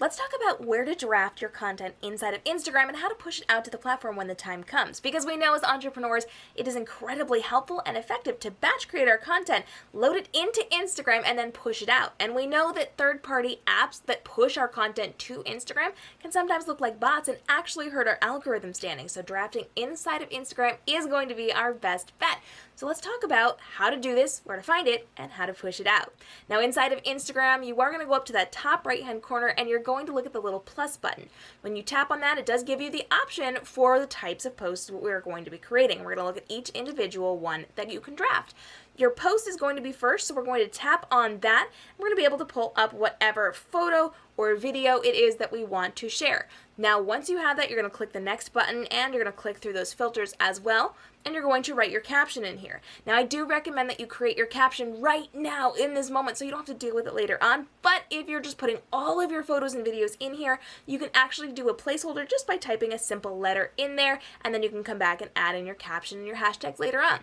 let's talk about where to draft your content inside of Instagram and how to push it out to the platform when the time comes. Because we know as entrepreneurs, it is incredibly helpful and effective to batch create our content, load it into Instagram, and then push it out. And we know that third-party apps that push our content to Instagram can sometimes look like bots and actually hurt our algorithm standing. So drafting inside of Instagram is going to be our best bet. So let's talk about how to do this, where to find it, and how to push it out. Now inside of Instagram, you are going to go up to that top right-hand corner and you're going to look at the little plus button. When you tap on that, it does give you the option for the types of posts we're going to be creating. We're going to look at each individual one that you can draft. Your post is going to be first, so we're going to tap on that. We're going to be able to pull up whatever photo or video it is that we want to share. Now, once you have that, you're going to click the next button and you're going to click through those filters as well, and you're going to write your caption in here. Now, I do recommend that you create your caption right now in this moment so you don't have to deal with it later on, but if you're just putting all of your photos and videos in here, you can actually do a placeholder just by typing a simple letter in there, and then you can come back and add in your caption and your hashtags later on.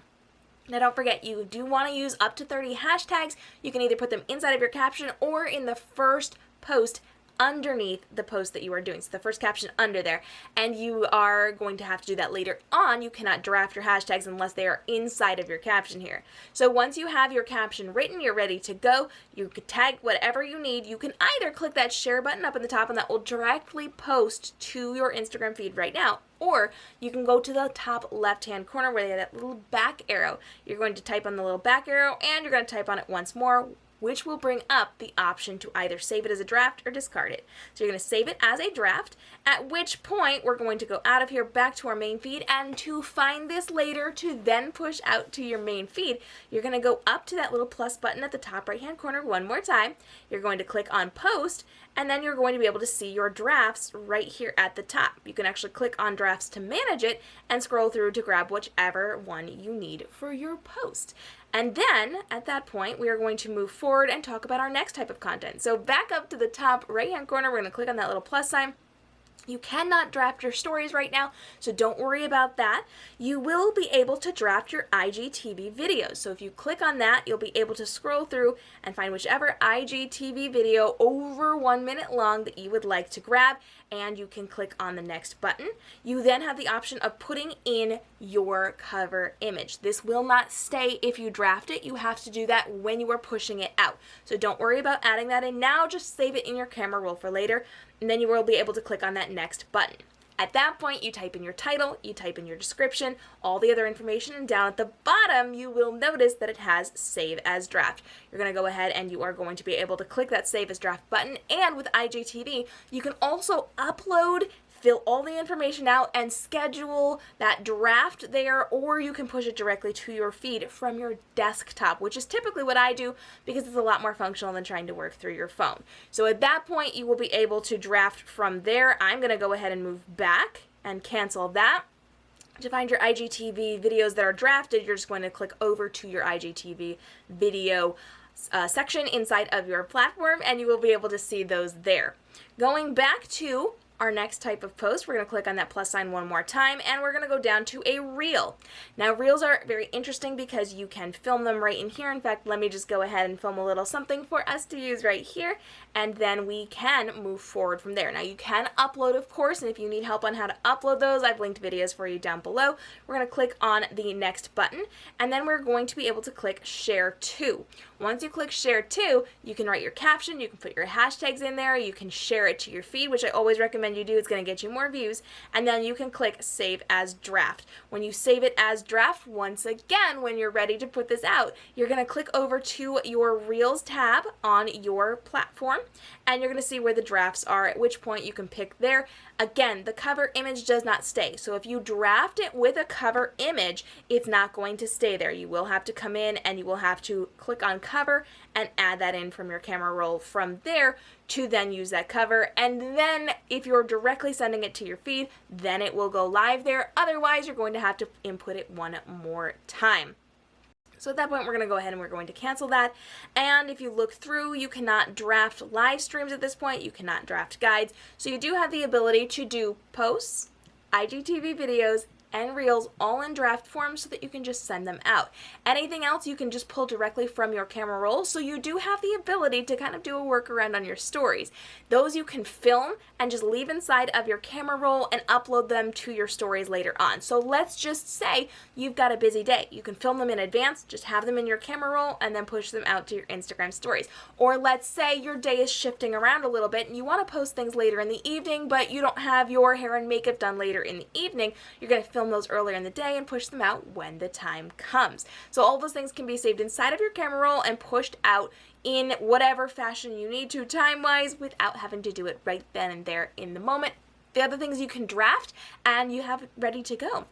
Now don't forget, you do want to use up to 30 hashtags. You can either put them inside of your caption or in the first post underneath the post that you are doing. So the first caption under there, and you are going to have to do that later on. You cannot draft your hashtags unless they are inside of your caption here. So once you have your caption written, you're ready to go. You could tag whatever you need. You can either click that share button up in the top and that will directly post to your Instagram feed right now, or you can go to the top left-hand corner where they have that little back arrow. You're going to type on the little back arrow and you're going to type on it once more, which will bring up the option to either save it as a draft or discard it. So you're going to save it as a draft, at which point we're going to go out of here back to our main feed, and to find this later to then push out to your main feed, you're going to go up to that little plus button at the top right hand corner one more time. You're going to click on post, and then you're going to be able to see your drafts right here at the top. You can actually click on drafts to manage it and scroll through to grab whichever one you need for your post. And then, at that point, we are going to move forward and talk about our next type of content. So back up to the top right-hand corner, we're going to click on that little plus sign. You cannot draft your stories right now, so don't worry about that. You will be able to draft your IGTV videos. So if you click on that, you'll be able to scroll through and find whichever IGTV video over 1 minute long that you would like to grab, and you can click on the next button. You then have the option of putting in your cover image. This will not stay if you draft it. You have to do that when you are pushing it out. So don't worry about adding that in now, just save it in your camera roll for later, and then you will be able to click on that next button. At that point, you type in your title, you type in your description, all the other information, and down at the bottom, you will notice that it has Save as Draft. You're going to go ahead and you are going to be able to click that Save as Draft button, and with IGTV, you can also upload, fill all the information out, and schedule that draft there, or you can push it directly to your feed from your desktop, which is typically what I do because it's a lot more functional than trying to work through your phone. So at that point, you will be able to draft from there. I'm going to go ahead and move back and cancel that. To find your IGTV videos that are drafted, you're just going to click over to your IGTV video section inside of your platform, and you will be able to see those there. Going back to our next type of post, we're going to click on that plus sign one more time, and we're going to go down to a reel. Now, reels are very interesting because you can film them right in here. In fact, let me just go ahead and film a little something for us to use right here, and then we can move forward from there. Now, you can upload, of course, and if you need help on how to upload those, I've linked videos for you down below. We're going to click on the next button, and then we're going to be able to click Share To. Once you click Share To, you can write your caption, you can put your hashtags in there, you can share it to your feed, which I always recommend you do. It's going to get you more views, and then you can click Save as Draft. When you save it as draft, once again, when you're ready to put this out, you're going to click over to your Reels tab on your platform, and you're going to see where the drafts are, at which point you can pick there. Again, the cover image does not stay, so if you draft it with a cover image, it's not going to stay there. You will have to come in and you will have to click on cover and add that in from your camera roll from there to then use that cover, and then if you're directly sending it to your feed, then it will go live there. Otherwise, you're going to have to input it one more time. So at that point, we're going to go ahead and we're going to cancel that. And if you look through, you cannot draft live streams at this point. You cannot draft guides. So you do have the ability to do posts, IGTV videos, and Reels all in draft form so that you can just send them out. Anything else you can just pull directly from your camera roll, so you do have the ability to kind of do a workaround on your stories. Those you can film and just leave inside of your camera roll and upload them to your stories later on. So let's just say you've got a busy day. You can film them in advance, just have them in your camera roll, and then push them out to your Instagram stories. Or let's say your day is shifting around a little bit and you want to post things later in the evening, but you don't have your hair and makeup done later in the evening. You're going to film those earlier in the day and push them out when the time comes. So all those things can be saved inside of your camera roll and pushed out in whatever fashion you need to time-wise without having to do it right then and there in the moment. The other things you can draft and you have it ready to go.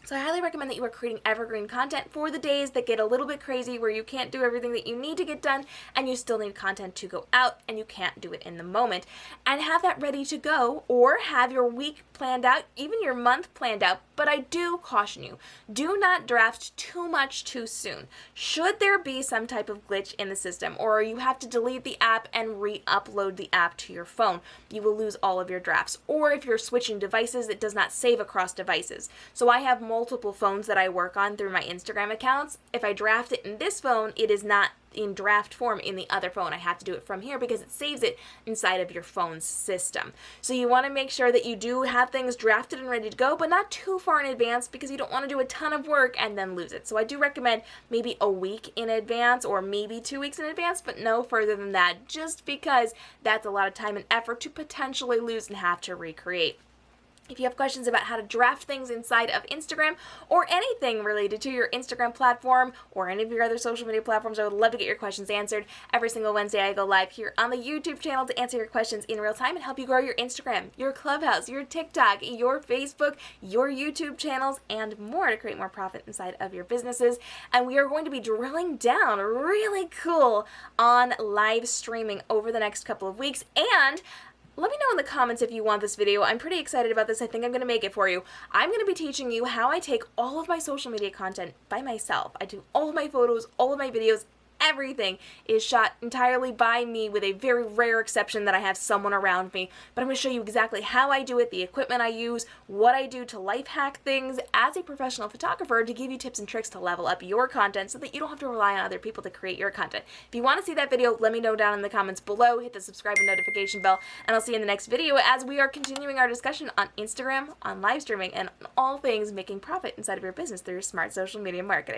So I highly recommend that you are creating evergreen content for the days that get a little bit crazy where you can't do everything that you need to get done and you still need content to go out and you can't do it in the moment. And have that ready to go, or have your week planned out, even your month planned out. But I do caution you, do not draft too much too soon. Should there be some type of glitch in the system, or you have to delete the app and re-upload the app to your phone, you will lose all of your drafts. Or if you're switching devices, it does not save across devices. So I have multiple phones that I work on through my Instagram accounts. If I draft it in this phone, it is not in draft form in the other phone. I have to do it from here because it saves it inside of your phone's system. So you want to make sure that you do have things drafted and ready to go, but not too far in advance because you don't want to do a ton of work and then lose it. So I do recommend maybe a week in advance or maybe 2 weeks in advance, but no further than that, just because that's a lot of time and effort to potentially lose and have to recreate. If you have questions about how to draft things inside of Instagram or anything related to your Instagram platform or any of your other social media platforms, I would love to get your questions answered. Every single Wednesday I go live here on the YouTube channel to answer your questions in real time and help you grow your Instagram, your Clubhouse, your TikTok, your Facebook, your YouTube channels, and more to create more profit inside of your businesses. And we are going to be drilling down really cool on live streaming over the next couple of weeks. And let me know in the comments if you want this video. I'm pretty excited about this. I think I'm going to make it for you. I'm going to be teaching you how I take all of my social media content by myself. I do all of my photos, all of my videos. Everything is shot entirely by me, with a very rare exception that I have someone around me. But I'm going to show you exactly how I do it, the equipment I use, what I do to life hack things as a professional photographer to give you tips and tricks to level up your content so that you don't have to rely on other people to create your content. If you want to see that video, let me know down in the comments below. Hit the subscribe and notification bell, and I'll see you in the next video as we are continuing our discussion on Instagram, on live streaming, and on all things making profit inside of your business through smart social media marketing.